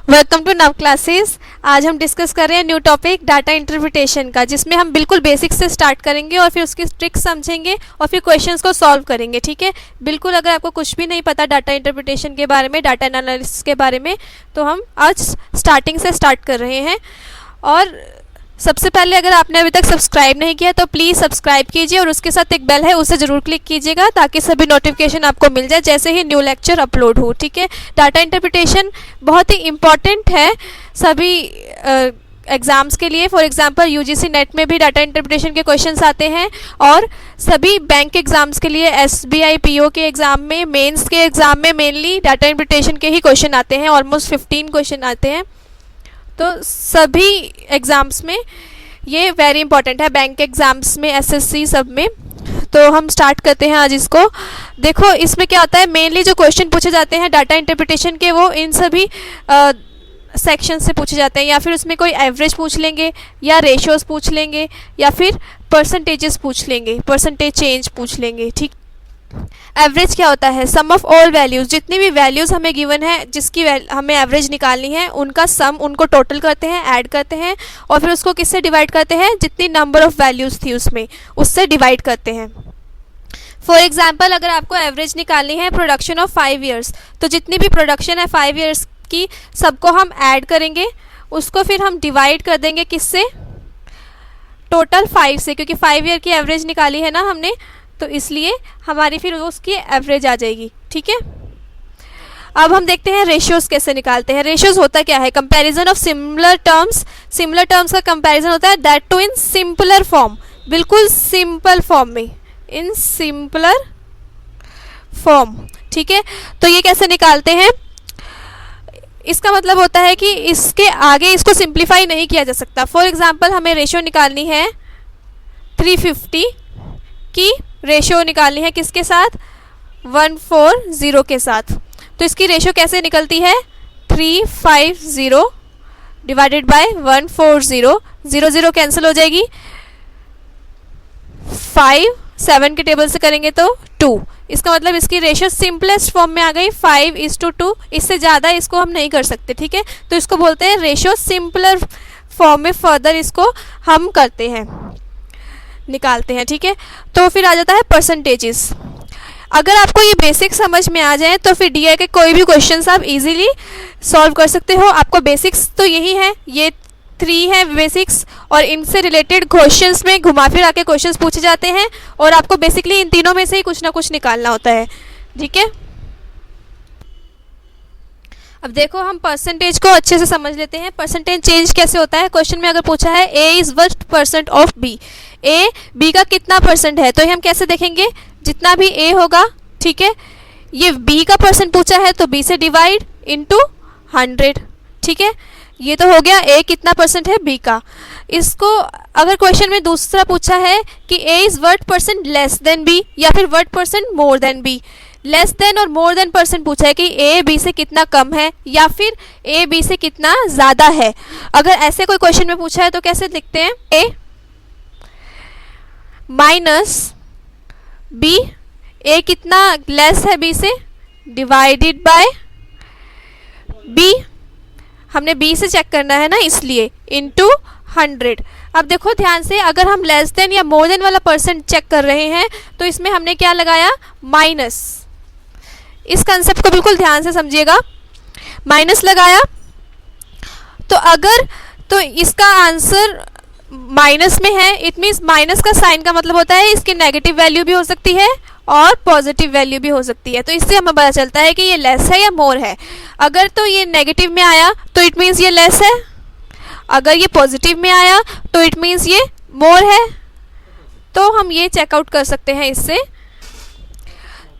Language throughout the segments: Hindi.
वेलकम टू नव क्लासेस। आज हम डिस्कस कर रहे हैं न्यू टॉपिक डाटा इंटरप्रिटेशन का, जिसमें हम बिल्कुल बेसिक से स्टार्ट करेंगे और फिर उसकी ट्रिक्स समझेंगे और फिर क्वेश्चंस को सॉल्व करेंगे। ठीक है, बिल्कुल अगर आपको कुछ भी नहीं पता डाटा इंटरप्रिटेशन के बारे में, डाटा एनालिसिस के बारे में, तो हम आज स्टार्टिंग से स्टार्ट कर रहे हैं। और सबसे पहले अगर आपने अभी तक सब्सक्राइब नहीं किया तो प्लीज़ सब्सक्राइब कीजिए और उसके साथ एक बेल है उसे ज़रूर क्लिक कीजिएगा ताकि सभी नोटिफिकेशन आपको मिल जाए जैसे ही न्यू लेक्चर अपलोड हो। ठीक है, डाटा इंटरप्रिटेशन बहुत ही इम्पॉर्टेंट है सभी एग्ज़ाम्स के लिए। फॉर एग्जांपल यूजीसी नेट में भी डाटा इंटरप्रिटेशन के क्वेश्चंस आते हैं और सभी बैंक एग्ज़ाम्स के लिए एसबीआई पीओ के एग्ज़ाम में, मेंस के एग्ज़ाम में मेनली डाटा इंटरप्रिटेशन के ही क्वेश्चन आते हैं। ऑलमोस्ट 15 क्वेश्चन आते हैं, तो सभी एग्ज़ाम्स में ये वेरी इंपॉर्टेंट है, बैंक एग्ज़ाम्स में, एसएससी सब में। तो हम स्टार्ट करते हैं आज इसको। देखो इसमें क्या होता है, मेनली जो क्वेश्चन पूछे जाते हैं डाटा इंटरप्रिटेशन के वो इन सभी सेक्शन से पूछे जाते हैं, या फिर उसमें कोई एवरेज पूछ लेंगे या रेशियोज पूछ लेंगे या फिर परसेंटेजेस पूछ लेंगे, परसेंटेज चेंज पूछ लेंगे। ठीक, एवरेज क्या होता है, सम ऑफ ऑल वैल्यूज़, जितनी भी वैल्यूज़ हमें गिवन है जिसकी हमें एवरेज निकालनी है उनका सम, उनको टोटल करते हैं, ऐड करते हैं और फिर उसको किससे डिवाइड करते हैं, जितनी नंबर ऑफ वैल्यूज़ थी उसमें उससे डिवाइड करते हैं। फॉर एग्जांपल अगर आपको एवरेज निकालनी है प्रोडक्शन ऑफ 5 ईयर्स, तो जितनी भी प्रोडक्शन है 5 ईयर्स की सबको हम ऐड करेंगे, उसको फिर हम डिवाइड कर देंगे किससे, टोटल 5 से, क्योंकि 5 ईयर की एवरेज निकाली है ना हमने, तो इसलिए हमारी फिर उसकी एवरेज आ जाएगी। ठीक है, अब हम देखते हैं रेशियोज कैसे निकालते हैं। रेशियोज होता क्या है, comparison of similar terms. Similar terms का कंपैरिजन होता है that to in simpler form, बिल्कुल सिंपल फॉर्म में, इन सिंपलर फॉर्म। ठीक है, तो ये कैसे निकालते हैं, इसका मतलब होता है कि इसके आगे इसको सिंप्लीफाई नहीं किया जा सकता। फॉर एग्जाम्पल हमें रेशियो निकालनी है 350 की, रेशियो निकालनी है किसके साथ, 140 के साथ। तो इसकी रेशियो कैसे निकलती है, 350 डिवाइडेड बाय 140, 0 0 कैंसिल हो जाएगी, 5 7 के टेबल से करेंगे तो 2। इसका मतलब इसकी रेशियो सिंपलेस्ट फॉर्म में आ गई 5:2। इससे ज़्यादा इसको हम नहीं कर सकते। ठीक है, तो इसको बोलते हैं रेशियो सिंपलर फॉर्म में फर्दर इसको हम करते हैं, निकालते हैं। ठीक है, तो फिर आ जाता है परसेंटेजेस। अगर आपको ये बेसिक समझ में आ जाए तो फिर डीआई के कोई भी क्वेश्चंस आप इजीली सॉल्व कर सकते हो। आपको बेसिक्स तो यही है, ये 3 है बेसिक्स, और इनसे रिलेटेड क्वेश्चंस में घुमा फिर आके क्वेश्चंस पूछे जाते हैं और आपको बेसिकली इन तीनों में से ही कुछ ना कुछ निकालना होता है। ठीक है, अब देखो हम परसेंटेज को अच्छे से समझ लेते हैं। परसेंटेज चेंज कैसे होता है, क्वेश्चन में अगर पूछा है A is what percent of B, A B का कितना परसेंट है, तो ये हम कैसे देखेंगे, जितना भी ए होगा, ठीक है, ये बी का परसेंट पूछा है तो बी से डिवाइड इनटू 100। ठीक है, ये तो हो गया ए कितना परसेंट है बी का। इसको अगर क्वेश्चन में दूसरा पूछा है कि A is what percent less than B या फिर what percent more than B, less than और मोर देन परसेंट पूछा है कि ए बी से कितना कम है या फिर ए बी से कितना ज़्यादा है। अगर ऐसे कोई क्वेश्चन में पूछा है तो कैसे लिखते हैं, ए माइनस बी, ए कितना लेस है बी से, डिवाइडेड बाय बी, हमने बी से चेक करना है ना इसलिए, इनटू 100। अब देखो ध्यान से, अगर हम लेस देन या मोर देन वाला परसेंट चेक कर रहे हैं तो इसमें हमने क्या लगाया, माइनस। इस कंसेप्ट को बिल्कुल ध्यान से समझिएगा, माइनस लगाया तो अगर, तो इसका आंसर माइनस में है, इट मीन्स माइनस का साइन का मतलब होता है इसकी नेगेटिव वैल्यू भी हो सकती है और पॉजिटिव वैल्यू भी हो सकती है। तो इससे हमें पता चलता है कि ये लेस है या मोर है। अगर तो ये नेगेटिव में आया तो इट मीन्स ये लेस है, अगर ये पॉजिटिव में आया तो इट मीन्स ये मोर है। तो हम ये चेकआउट कर सकते हैं इससे।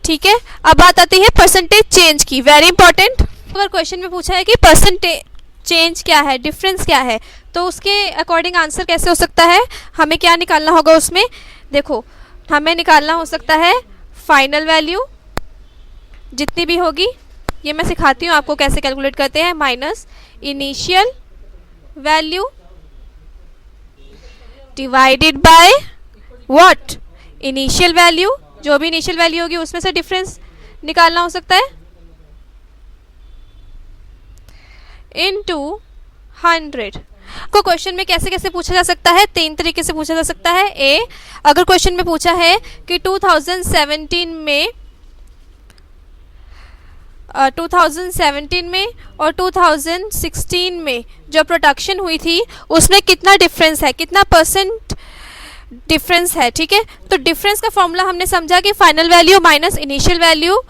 ठीक है, अब बात आती है परसेंटेज चेंज की, वेरी इंपॉर्टेंट। अगर क्वेश्चन में पूछा है कि परसेंटेज चेंज क्या है, डिफरेंस क्या है, तो उसके अकॉर्डिंग आंसर कैसे हो सकता है, हमें क्या निकालना होगा उसमें, देखो हमें निकालना हो सकता है फाइनल वैल्यू जितनी भी होगी, ये मैं सिखाती हूँ आपको कैसे कैलकुलेट करते हैं, minus initial value divided by what, initial value, जो भी इनिशियल वैल्यू होगी उसमें से डिफरेंस निकालना हो सकता है, इनटू 100 को क्वेश्चन में कैसे कैसे पूछा जा सकता है? 3 तरीके से पूछा जा सकता है। ए, अगर क्वेश्चन में पूछा है कि 2017 में और 2016 में जो प्रोडक्शन हुई थी उसमें कितना डिफरेंस है, कितना परसेंट डिफरेंस है, ठीक है। तो डिफरेंस का फॉर्मूला हमने समझा कि final value minus initial value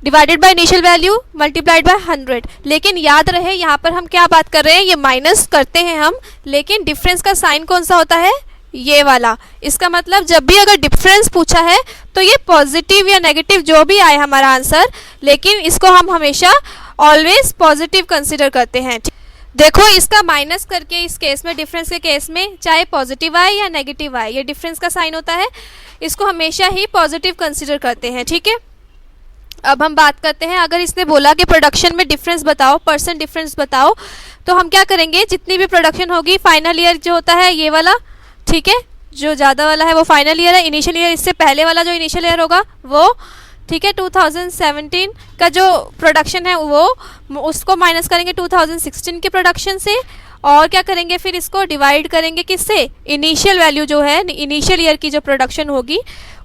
divided by initial value multiplied by 100। लेकिन याद रहे यहाँ पर हम क्या बात कर रहे हैं, ये माइनस करते हैं हम, लेकिन डिफरेंस का साइन कौन सा होता है? ये वाला। इसका मतलब जब भी अगर डिफरेंस पूछा है तो ये पॉजिटिव या नेगेटिव जो भी आए हमारा आंसर, लेकिन इसको हम हमेशा ऑलवेज पॉजिटिव कंसिडर करते हैं। देखो इसका माइनस करके इस केस में, डिफरेंस के केस में, चाहे पॉजिटिव आए या नेगेटिव आए, ये डिफरेंस का साइन होता है, इसको हमेशा ही पॉजिटिव कंसिडर करते हैं, ठीक है। अब हम बात करते हैं, अगर इसने बोला कि प्रोडक्शन में डिफरेंस बताओ, परसेंट डिफरेंस बताओ, तो हम क्या करेंगे, जितनी भी प्रोडक्शन होगी, फाइनल ईयर जो होता है ये वाला, ठीक है, जो ज़्यादा वाला है वो फाइनल ईयर है, इनिशियल ईयर इससे पहले वाला जो इनिशियल ईयर होगा वो, ठीक है, 2017 का जो प्रोडक्शन है वो, उसको माइनस करेंगे 2016 के प्रोडक्शन से, और क्या करेंगे फिर इसको डिवाइड करेंगे किससे? इनिशियल वैल्यू जो है, इनिशियल ईयर की जो प्रोडक्शन होगी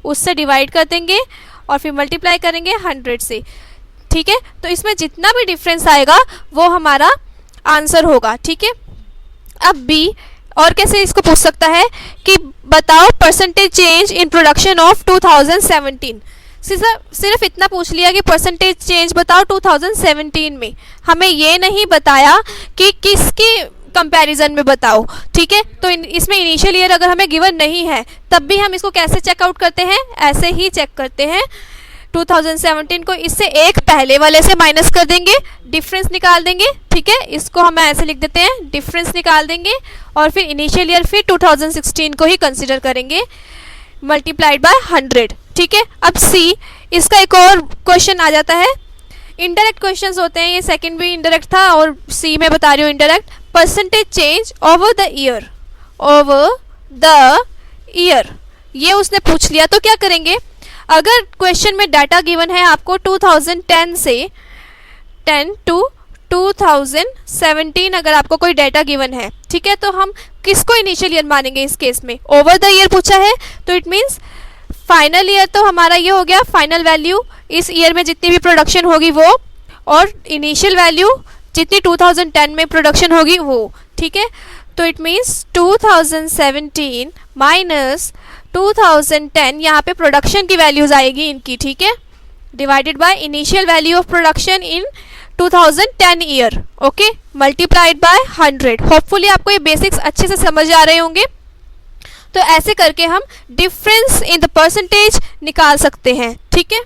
उससे डिवाइड कर देंगे और फिर मल्टीप्लाई करेंगे 100 से, ठीक है। तो इसमें जितना भी डिफरेंस आएगा वो हमारा आंसर होगा, ठीक है। अब बी, और कैसे इसको पूछ सकता है कि बताओ percentage change in production of 2017। सिर्फ इतना पूछ लिया कि परसेंटेज चेंज बताओ 2017 में, हमें ये नहीं बताया कि किसकी कंपैरिजन में बताओ, ठीक है। तो इसमें इनिशियल ईयर अगर हमें गिवन नहीं है तब भी हम इसको कैसे चेकआउट करते हैं? ऐसे ही चेक करते हैं। 2017 को इससे एक पहले वाले से माइनस कर देंगे, डिफरेंस निकाल देंगे, ठीक है, इसको हम ऐसे लिख देते हैं, डिफरेंस निकाल देंगे, और फिर इनिशियल ईयर फिर 2016 को ही कंसिडर करेंगे, मल्टीप्लाइड बाय 100, ठीक है। अब सी, इसका एक और क्वेश्चन आ जाता है, इनडायरेक्ट क्वेश्चंस होते हैं, ये सेकंड भी इनडायरेक्ट था और सी में बता रही हूँ indirect. Percentage change over the year, ये उसने पूछ लिया, तो क्या करेंगे, अगर क्वेश्चन में डाटा गिवन है आपको 2010 से 10 टू 2017, अगर आपको कोई डाटा गिवन है, ठीक है, तो हम किसको इनिशियल ईयर मानेंगे इस केस में? ओवर द ईयर पूछा है तो इट मीन्स फाइनल ईयर तो हमारा ये हो गया, फाइनल वैल्यू इस ईयर में जितनी भी प्रोडक्शन होगी वो, और इनिशियल वैल्यू जितनी 2010 में प्रोडक्शन होगी वो, ठीक है। तो इट मीन्स 2017 माइनस 2010, यहाँ पे प्रोडक्शन की वैल्यूज आएगी इनकी, ठीक है, divided by initial value of production in 2010 year, okay, multiplied by 100। Hopefully आपको ये बेसिक्स अच्छे से समझ आ रहे होंगे। तो ऐसे करके हम डिफरेंस इन द परसेंटेज निकाल सकते हैं, ठीक है।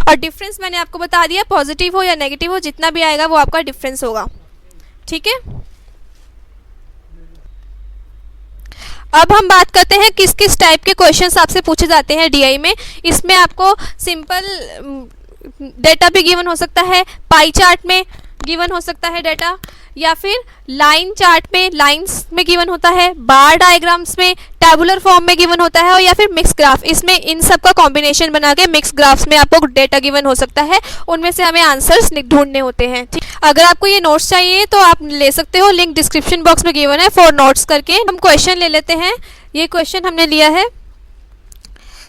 और डिफरेंस मैंने आपको बता दिया, पॉजिटिव हो या नेगेटिव हो, जितना भी आएगा वो आपका डिफरेंस होगा, ठीक है। अब हम बात करते हैं किस किस टाइप के क्वेश्चंस आपसे पूछे जाते हैं डीआई में। इसमें आपको सिंपल डेटा भी गिवन हो सकता है, पाई चार्ट में गिवन हो सकता है डेटा, या फिर लाइन चार्ट में, लाइंस में गिवन होता है, बार डायग्राम्स में, टैबुलर फॉर्म में गिवन होता है, और या फिर मिक्स ग्राफ, इसमें इन सब का कॉम्बिनेशन बना के मिक्स ग्राफ्स में आपको डेटा गिवन हो सकता है, उनमें से हमें आंसर्स ढूंढने होते हैं, ठीक। अगर आपको ये नोट्स चाहिए तो आप ले सकते हो, लिंक डिस्क्रिप्शन बॉक्स में गिवन है फॉर नोट्स करके। हम क्वेश्चन ले लेते हैं, ये क्वेश्चन हमने लिया है,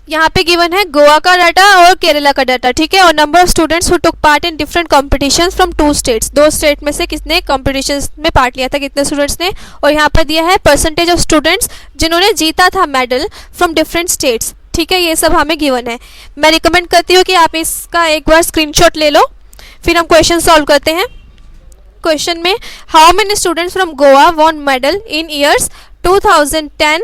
यहाँ पे गिवन है गोवा का डाटा और केरला का डाटा, ठीक है, और number of students who took part in different competitions from 2 states, 2 state में से किसने कॉम्पिटिशन्स में पार्ट लिया था, कितने स्टूडेंट्स ने, और यहाँ पर दिया है परसेंटेज ऑफ स्टूडेंट्स जिन्होंने जीता था मेडल फ्रॉम डिफरेंट स्टेट्स, ठीक है, ये सब हमें गिवन है। मैं रिकमेंड करती हूँ कि आप इसका एक बार स्क्रीनशॉट ले लो, फिर हम क्वेश्चन सॉल्व करते हैं। क्वेश्चन में how many students from Goa won medal in years 2010,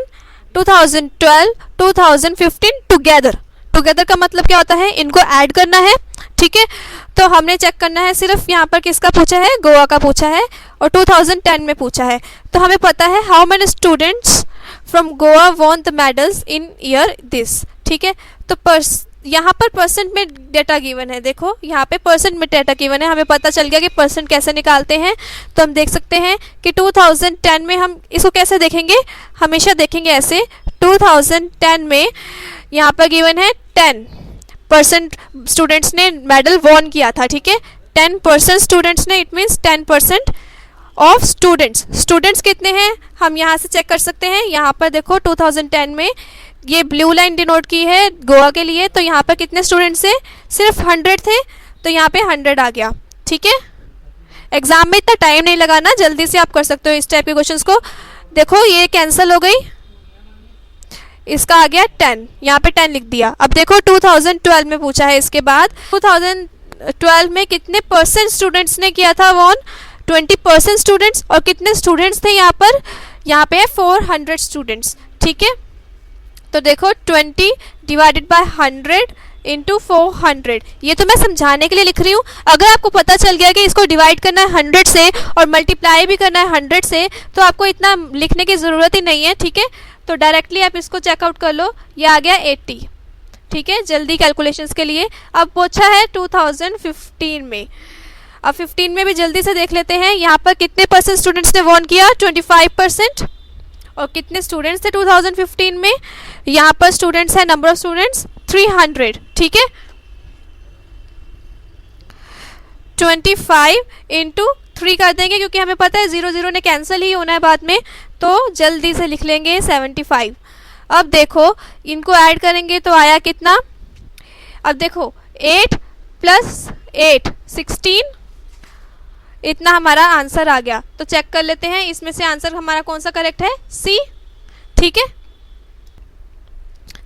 2012, 2015 together का मतलब क्या होता है, इनको ऐड करना है, ठीक है। तो हमने चेक करना है, सिर्फ यहाँ पर किसका पूछा है, गोवा का पूछा है और 2010 में पूछा है, तो हमें पता है how many students from Goa won the medals in year this, ठीक है। तो यहाँ पर परसेंट में डेटा गिवन है, देखो यहाँ पे परसेंट में डेटा गिवन है, हमें पता चल गया कि परसेंट कैसे निकालते हैं। तो हम देख सकते हैं कि 2010 में हम इसको कैसे देखेंगे, हमेशा देखेंगे ऐसे, 2010 में यहाँ पर गिवन है 10% स्टूडेंट्स ने मेडल वॉन किया था, ठीक है, 10% स्टूडेंट्स ने, it means 10% of students, students कितने हैं हम यहाँ से चेक कर सकते हैं। यहाँ पर देखो 2010 में ये ब्लू लाइन डिनोट की है गोवा के लिए, तो यहाँ पर कितने स्टूडेंट्स थे, सिर्फ 100 थे, तो यहाँ पे 100 आ गया। ठीक है, एग्जाम में इतना टाइम नहीं लगाना, जल्दी से आप कर सकते हो इस टाइप के क्वेश्चंस को। देखो ये कैंसिल हो गई, इसका आ गया 10, यहाँ पे 10 लिख दिया। अब देखो 2012 में पूछा है, इसके बाद 2012 में कितने परसेंट स्टूडेंट्स ने किया था वॉन, 20% स्टूडेंट्स, और कितने स्टूडेंट्स थे यहाँ पर, यहाँ पे है 400 स्टूडेंट्स। ठीक है, तो देखो 20 डिवाइडेड बाय 100 इंटू 400, ये तो मैं समझाने के लिए लिख रही हूँ। अगर आपको पता चल गया कि इसको डिवाइड करना है 100 से और मल्टीप्लाई भी करना है 100 से, तो आपको इतना लिखने की ज़रूरत ही नहीं है। ठीक है, तो डायरेक्टली आप इसको चेकआउट कर लो, ये आ गया 80। ठीक है, जल्दी कैलकुलेशंस के लिए। अब पूछा है 2015 में, अब 15 में भी जल्दी से देख लेते हैं। यहाँ पर कितने परसेंट स्टूडेंट्स ने वॉन किया, 25%, और कितने स्टूडेंट्स थे 2015 में, यहाँ पर स्टूडेंट्स है, नंबर ऑफ स्टूडेंट्स 300। ठीक है, 25 इंटू 3 कर देंगे, क्योंकि हमें पता है 0 0 ने कैंसिल ही होना है बाद में, तो जल्दी से लिख लेंगे 75। अब देखो इनको ऐड करेंगे तो आया कितना, अब देखो 8 + 8 16, इतना हमारा आंसर आ गया। तो चेक कर लेते हैं इसमें से आंसर हमारा कौन सा करेक्ट है, सी। ठीक है,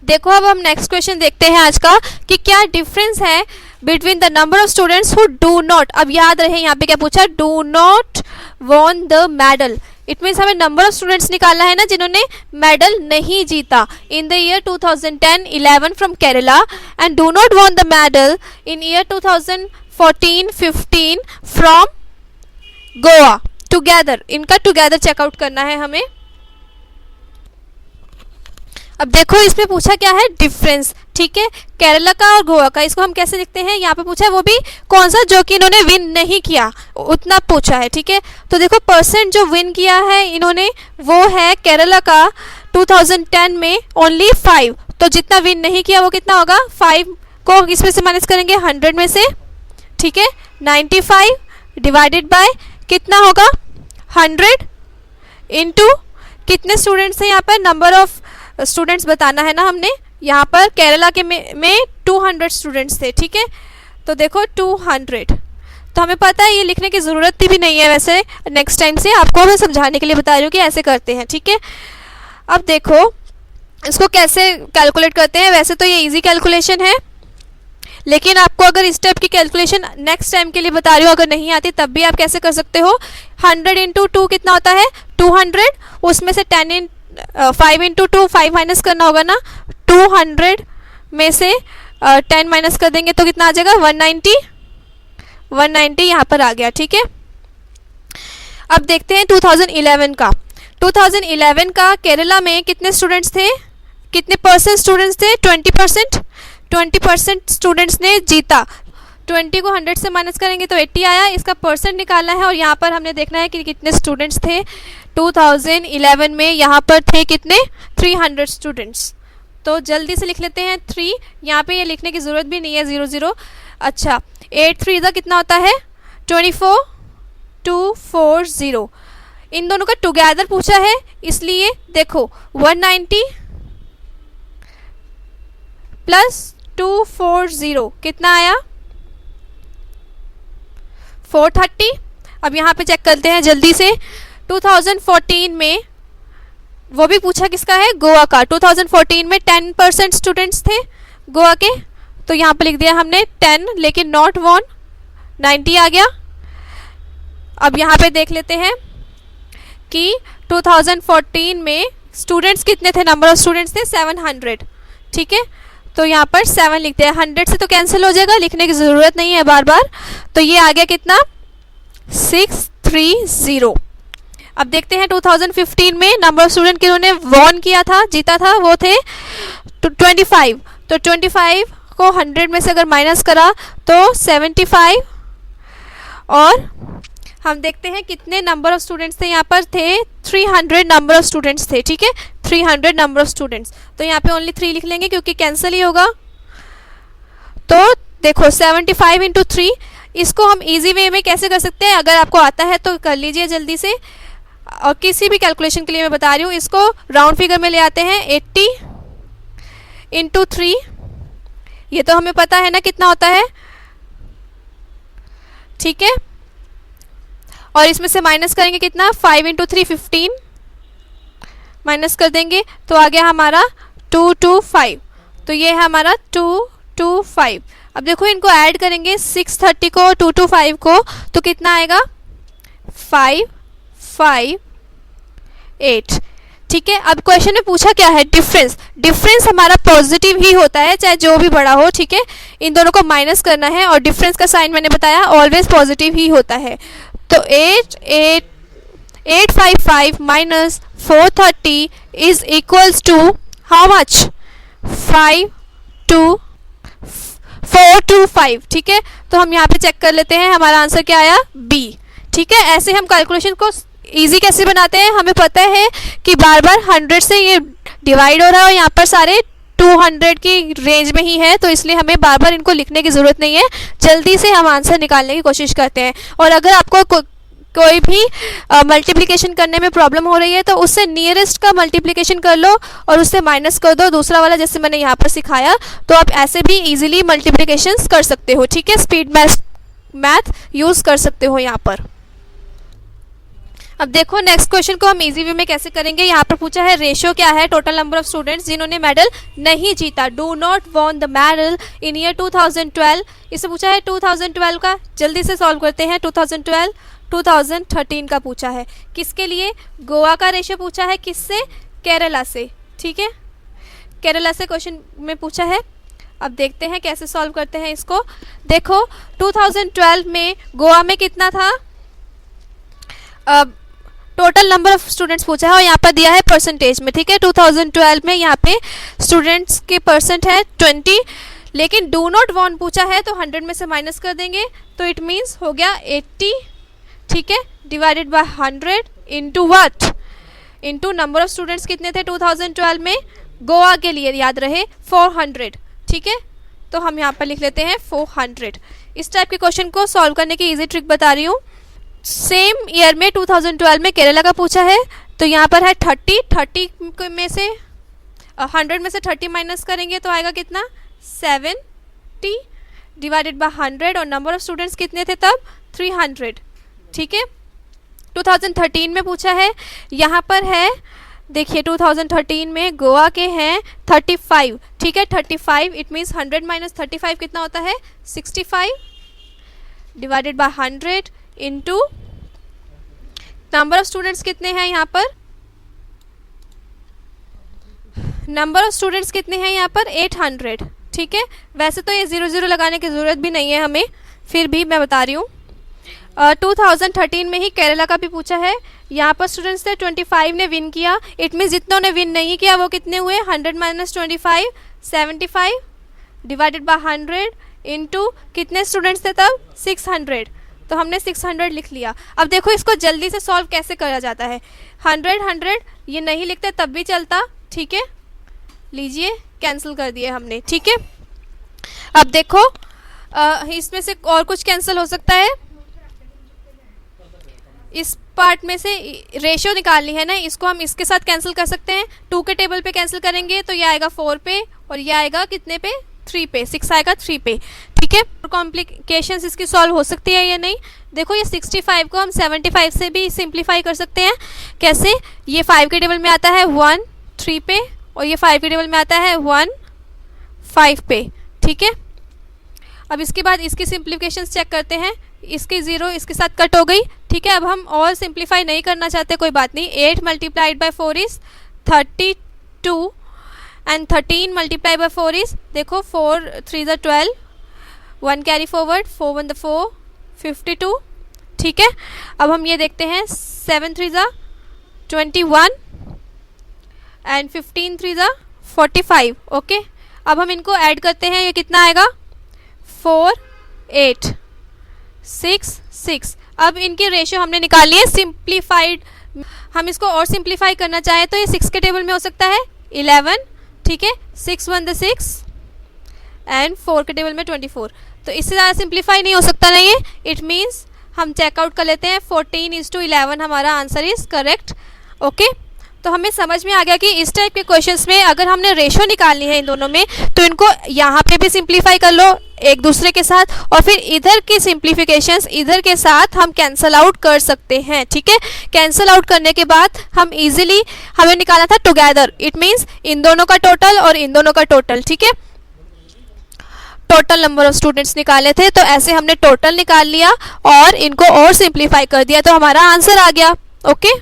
देखो अब हम नेक्स्ट क्वेश्चन देखते हैं आज का, कि क्या डिफरेंस है between the number of students who do not, अब याद रहे यहाँ पे क्या पूछा, do not won the medal. It means हमें नंबर ऑफ स्टूडेंट्स निकालना है ना जिन्होंने मेडल नहीं जीता in the year 2010-11 from Kerala, and do not won the medal in year 2014-15 from Goa. Together, इनका टुगेदर चेकआउट करना है हमें। अब देखो इसमें पूछा क्या है, डिफरेंस। ठीक है, केरला का और गोवा का, इसको हम कैसे लिखते हैं, यहाँ पे पूछा है वो भी कौन सा, जो कि इन्होंने विन नहीं किया, उतना पूछा है। ठीक है, तो देखो परसेंट जो विन किया है इन्होंने वो है केरला का 2010 में ओनली 5, तो जितना विन नहीं किया वो कितना होगा, 5 को इसमें से माइनस करेंगे 100 में से। ठीक है, 95 डिवाइडेड बाय कितना होगा, 100 इंटू कितने स्टूडेंट्स हैं, यहाँ पर नंबर ऑफ स्टूडेंट्स बताना है ना हमने। यहाँ पर केरला के में 200 स्टूडेंट्स थे। ठीक है, तो देखो 200, तो हमें पता है ये लिखने की ज़रूरत भी नहीं है, वैसे नेक्स्ट टाइम से आपको मैं समझाने के लिए बता रही हूँ कि ऐसे करते हैं। ठीक है, अब देखो इसको कैसे कैलकुलेट करते हैं। वैसे तो ये इजी कैलकुलेशन है, लेकिन आपको अगर इस टाइप की कैलकुलेशन नेक्स्ट टाइम के लिए बता रही हूँ, अगर नहीं आती तब भी आप कैसे कर सकते हो। 100 इंटू 2 कितना होता है, 200, उसमें से 5 इंटू 2 5 माइनस करना होगा ना, 200 में से 10 माइनस कर देंगे तो कितना आ जाएगा, 190 यहाँ पर आ गया। ठीक है, अब देखते हैं 2011 का। 2011 का केरला में कितने स्टूडेंट्स थे, कितने परसेंट स्टूडेंट्स थे, 20% स्टूडेंट्स ने जीता। 20 को 100 से माइनस करेंगे तो 80 आया, इसका परसेंट निकालना है, और यहाँ पर हमने देखना है कि कितने स्टूडेंट्स थे 2011 में। यहाँ पर थे कितने, 300 स्टूडेंट्स। तो जल्दी से लिख लेते हैं 3, यहाँ पे ये लिखने की ज़रूरत भी नहीं है, 0 0। अच्छा 8 3 का कितना होता है, 24, 240। इन दोनों का टुगेदर पूछा है, इसलिए देखो 190 + 240 कितना आया, 430। अब यहाँ पे चेक करते हैं जल्दी से। 2014 में वो भी पूछा किसका है, गोवा का। 2014 में 10% स्टूडेंट्स थे गोवा के, तो यहाँ पे लिख दिया हमने 10, लेकिन नॉट वॉन, 90 आ गया। अब यहाँ पे देख लेते हैं कि 2014 में स्टूडेंट्स कितने थे, नंबर ऑफ स्टूडेंट्स थे 700। ठीक है, तो यहाँ पर 7 लिखते हैं, 100 से तो कैंसिल हो जाएगा, लिखने की ज़रूरत नहीं है बार बार। तो ये आ गया कितना, 630। अब देखते हैं 2015 में नंबर ऑफ स्टूडेंट जिन्होंने वॉन किया था, जीता था, वो थे 25। तो 25 को 100 में से अगर माइनस करा तो 75, और हम देखते हैं कितने नंबर ऑफ स्टूडेंट्स थे, यहाँ पर थे 300 नंबर ऑफ स्टूडेंट्स थे। ठीक है, 300 नंबर ऑफ स्टूडेंट्स, तो यहाँ पे ओनली 3 लिख लेंगे क्योंकि कैंसिल ही होगा। तो देखो 75 इंटू 3, इसको हम इजी वे में कैसे कर सकते हैं, अगर आपको आता है तो कर लीजिए जल्दी से, और किसी भी कैलकुलेशन के लिए मैं बता रही हूँ, इसको राउंड फिगर में ले आते हैं 80 इंटू 3, ये तो हमें पता है ना कितना होता है, ठीक है। और इसमें से माइनस करेंगे कितना, 5 इंटू 3 15, माइनस कर देंगे तो आ गया हमारा 225, तो ये है हमारा 225। अब देखो इनको ऐड करेंगे 630 को 225 को, तो कितना आएगा 558, ठीक है। अब क्वेश्चन में पूछा क्या है, डिफरेंस, डिफरेंस हमारा पॉजिटिव ही होता है चाहे जो भी बड़ा हो, ठीक है। इन दोनों को माइनस करना है और डिफरेंस का साइन मैंने बताया ऑलवेज पॉजिटिव ही होता है। तो 855 minus 430 is equals to how much, 425, ठीक है। तो हम यहाँ पे चेक कर लेते हैं, हमारा आंसर क्या आया, बी, ठीक है। ऐसे हम कैलकुलेशन को इजी कैसे बनाते हैं, हमें पता है कि बार बार 100 से ये डिवाइड हो रहा है और यहाँ पर सारे 200 की रेंज में ही है, तो इसलिए हमें बार बार इनको लिखने की ज़रूरत नहीं है, जल्दी से हम आंसर निकालने की कोशिश करते हैं। और अगर आपको कोई भी मल्टीप्लिकेशन करने में प्रॉब्लम हो रही है तो उससे नियरेस्ट का मल्टीप्लिकेशन कर लो और उससे माइनस कर दो दूसरा वाला, जैसे मैंने यहाँ पर सिखाया, तो आप ऐसे भी इजीली मल्टीप्लिकेशंस कर सकते हो, ठीक है। स्पीड मैथ यूज़ कर सकते हो यहाँ पर। अब देखो नेक्स्ट क्वेश्चन को हम इजी वे में कैसे करेंगे। यहाँ पर पूछा है रेशियो क्या है टोटल नंबर ऑफ स्टूडेंट्स जिन्होंने मेडल नहीं जीता, do not won the medal in year 2012। इसे पूछा है 2012 का, जल्दी से सॉल्व करते हैं। 2012 2013 का पूछा है, किसके लिए, गोवा का रेशियो पूछा है, किससे, केरला से, ठीक है। केरला से क्वेश्चन में पूछा है। अब देखते हैं कैसे सॉल्व करते हैं इसको। देखो 2012 में गोवा में कितना था, टोटल नंबर ऑफ स्टूडेंट्स पूछा है और यहाँ पर दिया है परसेंटेज में, ठीक है। 2012 में यहाँ पे स्टूडेंट्स के परसेंट है 20, लेकिन डू नॉट वॉन पूछा है तो 100 में से माइनस कर देंगे, तो इट मीन्स हो गया 80, ठीक है, divided by 100 into what, into number of students कितने थे 2012 में, गोवा के लिए याद रहे 400, ठीक है। तो हम यहाँ पर लिख लेते हैं 400। इस टाइप के क्वेश्चन को सॉल्व करने की इजी ट्रिक बता रही हूँ। सेम ईयर में 2012 में केरला का पूछा है, तो यहाँ पर है 30 में से 100 में से 30 माइनस करेंगे तो आएगा कितना, 70 डिवाइडेड बाय 100, और नंबर ऑफ स्टूडेंट्स कितने थे तब, 300, ठीक है। 2013 में पूछा है, यहाँ पर है देखिए 2013 में गोवा के हैं 35, ठीक है, 35, इट मीन्स 100 माइनस 35 कितना होता है, 65 divided by 100 into number of students कितने हैं यहाँ पर, नंबर ऑफ स्टूडेंट्स कितने हैं यहाँ पर 800, ठीक है। वैसे तो ये 0 लगाने की ज़रूरत भी नहीं है हमें, फिर भी मैं बता रही हूँ। 2013 में ही केरला का भी पूछा है, यहाँ पर स्टूडेंट्स थे 25 ने विन किया, इट मीन्स जितनों ने विन नहीं किया वो कितने हुए, 100 माइनस 25 75 डिवाइडेड बाय 100 इंटू कितने स्टूडेंट्स थे तब 600, तो हमने 600 लिख लिया। अब देखो इसको जल्दी से सॉल्व कैसे करा जाता है, 100 ये नहीं लिखते तब भी चलता, ठीक है, लीजिए कैंसिल कर दिए हमने, ठीक है। अब देखो इसमें से और कुछ कैंसिल हो सकता है, इस पार्ट में से रेशियो निकालनी है ना, इसको हम इसके साथ कैंसिल कर सकते हैं, 2 के टेबल पे कैंसिल करेंगे तो ये आएगा 4 पे और ये आएगा कितने पे, 3 पे, 6 आएगा 3 पे, ठीक है। कॉम्प्लिकेशंस इसकी सॉल्व हो सकती है या नहीं, देखो ये 65 को हम 75 से भी सिंप्लीफाई कर सकते हैं, कैसे, ये 5 के टेबल में आता है 1 3 पे और ये 5 के टेबल में आता है 1 5 पे, ठीक है। अब इसके बाद इसकी सिंप्लीफिकेशंस चेक करते हैं, इसकी 0 इसके साथ कट हो गई, ठीक है। अब हम और सिंप्लीफाई नहीं करना चाहते, कोई बात नहीं, 8 multiplied by 4 is 32 and 13 multiply by 4 is, देखो 4 3 ज़ा 12, 1 कैरी फॉरवर्ड, 4 1 4 52, ठीक है। अब हम ये देखते हैं 7 3 ज़ा 21 एंड 15 3 ज़ा 45, ओके। अब हम इनको ऐड करते हैं, ये कितना आएगा 4 8 6 6। अब इनकी रेशियो हमने निकाली है सिंप्लीफाइड, हम इसको और सिंप्लीफाई करना चाहें तो ये 6 के टेबल में हो सकता है 11, ठीक है, 6 1 6 एंड 4 के टेबल में 24। तो इससे ज़्यादा सिंप्लीफाई नहीं हो सकता नहीं है। इट मीन्स हम चेकआउट कर लेते हैं 14:11 हमारा आंसर इज़ करेक्ट। ओके, तो हमें समझ में आ गया कि इस टाइप के क्वेश्चंस में अगर हमने रेशो निकालनी है इन दोनों में, तो इनको यहाँ पे भी सिंप्लीफाई कर लो एक दूसरे के साथ, और फिर इधर की सिंप्लीफिकेशंस इधर के साथ हम कैंसल आउट कर सकते हैं। ठीक है, कैंसल आउट करने के बाद हम इजीली हमें निकालना था टुगेदर, इट मीन्स इन दोनों का टोटल और इन दोनों का टोटल। ठीक है, टोटल नंबर ऑफ स्टूडेंट्स निकाले थे, तो ऐसे हमने टोटल निकाल लिया और इनको और सिंप्लीफाई कर दिया, तो हमारा आंसर आ गया। ओके,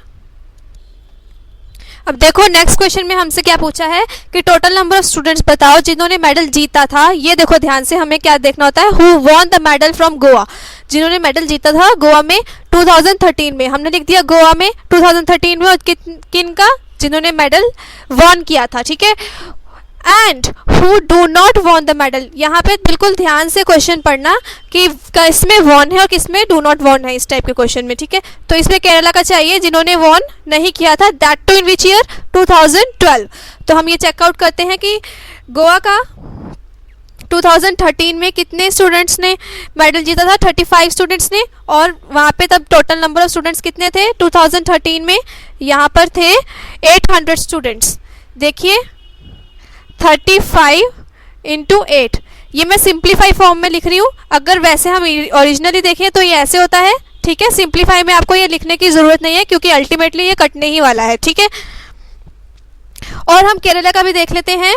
अब देखो नेक्स्ट क्वेश्चन में हमसे क्या पूछा है कि टोटल नंबर ऑफ स्टूडेंट्स बताओ जिन्होंने मेडल जीता था। ये देखो ध्यान से, हमें क्या देखना होता है, who won the medal from Goa. जिन्होंने मेडल जीता था गोवा में 2013 में, हमने लिख दिया गोवा में 2013 में, और किन का, जिन्होंने मेडल वॉन किया था। ठीक है, and who do not won the medal. यहाँ पे बिल्कुल ध्यान से क्वेश्चन पढ़ना कि किसमें वॉन है और किसमें डू नॉट वॉन है, इस टाइप के क्वेश्चन में। ठीक है, तो इसमें केरला का चाहिए जिन्होंने वॉन नहीं किया था, that to in which year, 2012। तो हम ये चेकआउट करते हैं कि गोवा का 2013 में कितने स्टूडेंट्स ने मेडल जीता था, 35 स्टूडेंट्स ने, और वहाँ पे तब टोटल नंबर ऑफ स्टूडेंट्स कितने थे 2013 में, यहाँ पर थे 800 स्टूडेंट्स। देखिए 35 × 8, ये मैं सिंप्लीफाई फॉर्म में लिख रही हूँ, अगर वैसे हम ओरिजिनली देखें तो ये ऐसे होता है। ठीक है, सिंप्लीफाई में आपको ये लिखने की ज़रूरत नहीं है क्योंकि अल्टीमेटली ये कटने ही वाला है। ठीक है, और हम केरला का भी देख लेते हैं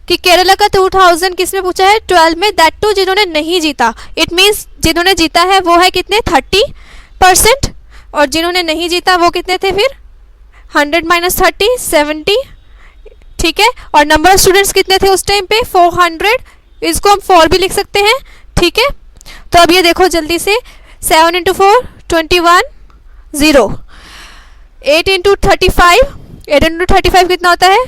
कि केरला का 2000 किस में पूछा है, 12 में, दैट टू जिन्होंने नहीं जीता। इट मीन्स जिन्होंने जीता है वो है कितने, 30%, और जिन्होंने नहीं जीता वो कितने थे फिर, 100 - 30, 70। ठीक है, और नंबर ऑफ स्टूडेंट्स कितने थे उस टाइम पे, 400, इसको हम 4 भी लिख सकते हैं। ठीक है, तो अब ये देखो जल्दी से, 7 × 4 21 0, 8 × 35, 8 × 35 कितना होता है,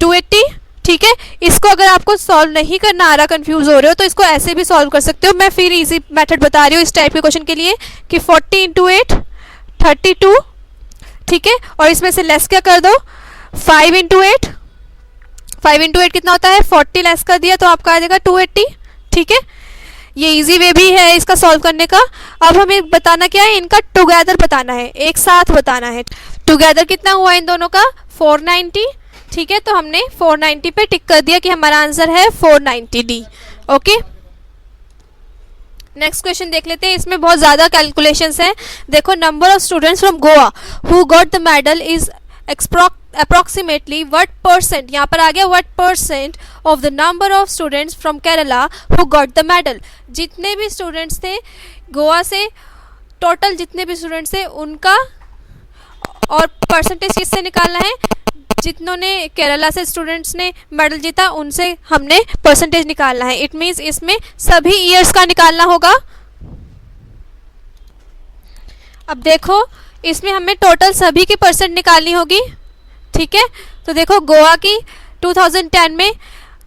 280। ठीक है, इसको अगर आपको सॉल्व नहीं करना आ रहा, कंफ्यूज हो रहे हो, तो इसको ऐसे भी सॉल्व कर सकते हो। मैं फिर इजी मेथड बता रही हूँ इस टाइप के क्वेश्चन के लिए कि 40 × 8 32। ठीक है, और इसमें से लेस क्या कर दो, 5 × 8, 5 × 8 कितना होता है, 40 लेस कर दिया तो आपका आ जाएगा 280। ठीक है, ये इजी वे भी है इसका सॉल्व करने का। अब हमें बताना क्या है, इनका टुगेदर बताना है, एक साथ बताना है। टुगेदर कितना हुआ इन दोनों का, 490। ठीक है, तो हमने 490 पे टिक कर दिया कि हमारा आंसर है 490D। ओके, नेक्स्ट क्वेश्चन देख लेते हैं, इसमें बहुत ज़्यादा कैलकुलेशंस हैं। देखो, number of students from Goa who got the medal is approximately what percent, यहाँ पर आ गया what percent of the number of students from Kerala who got the medal। जितने भी स्टूडेंट्स थे गोवा से, टोटल जितने भी स्टूडेंट्स थे उनका, और परसेंटेज किससे निकालना है, जितनों केरला से स्टूडेंट्स ने मेडल जीता उनसे हमने परसेंटेज निकालना है। इट मीन्स इसमें सभी ईयर्स का निकालना होगा। अब देखो, इसमें हमें टोटल सभी की परसेंट निकालनी होगी। ठीक है, तो देखो गोवा की 2010 में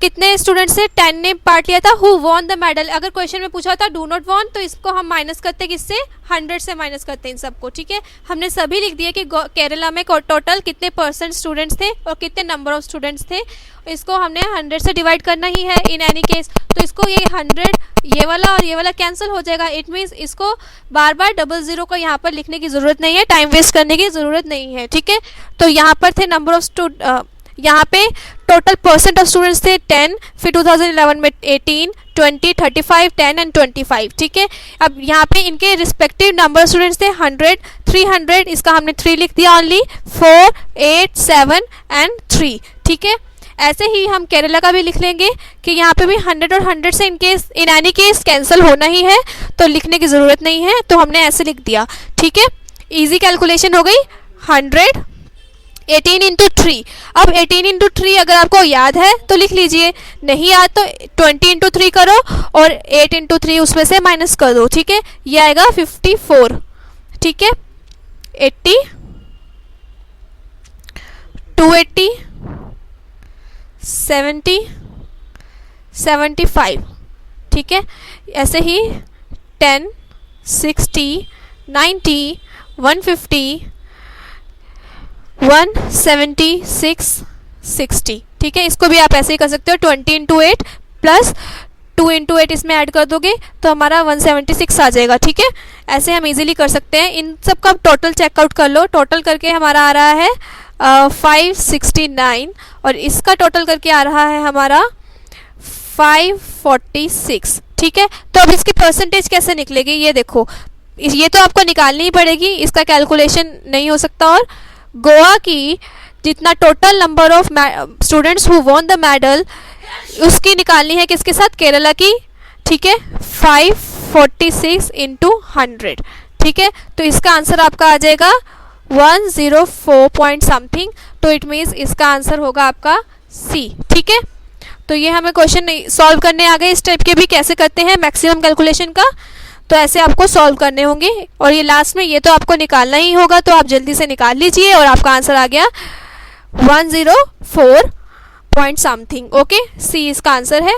कितने स्टूडेंट्स से 10 ने पार्ट लिया था, हु वॉन द मेडल। अगर क्वेश्चन में पूछा था डू नॉट वॉन, तो इसको हम माइनस करते किससे, 100 से माइनस करते हैं इन सबको। ठीक है, हमने सभी लिख दिया कि केरला में टोटल कितने परसेंट स्टूडेंट्स थे और कितने नंबर ऑफ स्टूडेंट्स थे, इसको हमने 100 से डिवाइड करना ही है इन एनी केस। तो इसको ये 100, ये वाला और ये वाला कैंसिल हो जाएगा। इट मीन्स इसको बार बार 00 को यहाँ पर लिखने की ज़रूरत नहीं है, टाइम वेस्ट करने की ज़रूरत नहीं है। ठीक है, तो यहाँ पर थे नंबर ऑफ यहाँ पे टोटल परसेंट ऑफ स्टूडेंट्स थे 10, फिर 2011 में 18, 20, 35, 10 एंड 25। ठीक है, अब यहाँ पे इनके रिस्पेक्टिव नंबर ऑफ स्टूडेंट्स थे 100, 300, इसका हमने 3 लिख दिया ओनली, 4, 8, 7 एंड 3। ठीक है, ऐसे ही हम केरला का भी लिख लेंगे कि यहाँ पे भी 100 और 100 से इन एनी केस कैंसिल होना ही है, तो लिखने की ज़रूरत नहीं है, तो हमने ऐसे लिख दिया। ठीक है, इजी कैलकुलेशन हो गई। 100 18 × 3। अब 18 × 3 अगर आपको याद है तो लिख लीजिए, नहीं याद तो 20 × 3 करो और 8 × 3 उसमें से माइनस कर दो। ठीक है, ये आएगा 54। ठीक है, 80, 280, 70, 75। ठीक है, ऐसे ही 10, 60, 90, 150, 176, 60। ठीक है, इसको भी आप ऐसे ही कर सकते हो, 20 × 8 प्लस 2 इंटू 8 इसमें ऐड कर दोगे तो हमारा 176 आ जाएगा। ठीक है, ऐसे हम इजीली कर सकते हैं। इन सब का टोटल चेकआउट कर लो, टोटल करके हमारा आ रहा है 569 और इसका टोटल करके आ रहा है हमारा 546। ठीक है, तो अब इसकी परसेंटेज कैसे निकलेगी ये देखो, ये तो आपको निकालनी ही पड़ेगी, इसका कैलकुलेशन नहीं हो सकता। और गोवा की जितना total number of students who won the medal उसकी निकालनी है किसके साथ, केरला की। ठीक है, 546 इंटू 100। ठीक है, तो इसका आंसर आपका आ जाएगा 104 पॉइंट समथिंग, तो इट मीन्स इसका आंसर होगा आपका सी। ठीक है, तो ये हमें क्वेश्चन सॉल्व करने आ गए। इस टाइप के भी कैसे करते हैं मैक्सिमम कैलकुलेशन का, तो ऐसे आपको सॉल्व करने होंगे। और ये लास्ट में ये तो आपको निकालना ही होगा, तो आप जल्दी से निकाल लीजिए और आपका आंसर आ गया 104 पॉइंट समथिंग। ओके, सी इसका आंसर है।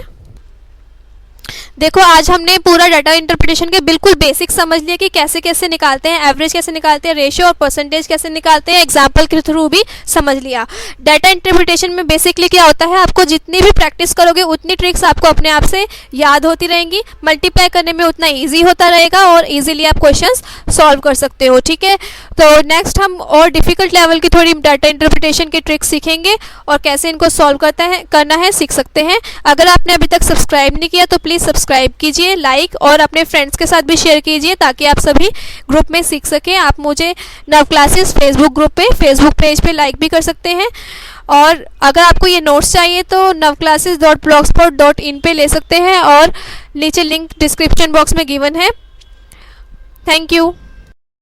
देखो आज हमने पूरा डाटा इंटरप्रिटेशन के बिल्कुल बेसिक समझ लिया कि कैसे कैसे निकालते हैं, एवरेज कैसे निकालते हैं, रेशियो और परसेंटेज कैसे निकालते हैं, एग्जाम्पल के थ्रू भी समझ लिया। डाटा इंटरप्रिटेशन में बेसिकली क्या होता है, आपको जितनी भी प्रैक्टिस करोगे उतनी ट्रिक्स आपको अपने आप से याद होती रहेंगी, मल्टीप्लाई करने में उतना ईजी होता रहेगा और ईजिली आप क्वेश्चंस सॉल्व कर सकते हो। ठीक है, तो नेक्स्ट हम और डिफिकल्ट लेवल की थोड़ी डाटा इंटरप्रिटेशन की ट्रिक्स सीखेंगे और कैसे इनको सॉल्व करना है सीख सकते हैं। अगर आपने अभी तक सब्सक्राइब नहीं किया तो प्लीज़ सब्सक्राइब कीजिए, लाइक और अपने फ्रेंड्स के साथ भी शेयर कीजिए ताकि आप सभी ग्रुप में सीख सकें। आप मुझे नव क्लासेस फेसबुक ग्रुप पे, फेसबुक पेज पे लाइक भी कर सकते हैं। और अगर आपको ये नोट्स चाहिए तो navclasses.blogspot.in पे ले सकते हैं और नीचे लिंक डिस्क्रिप्शन बॉक्स में गिवन है। Thank you.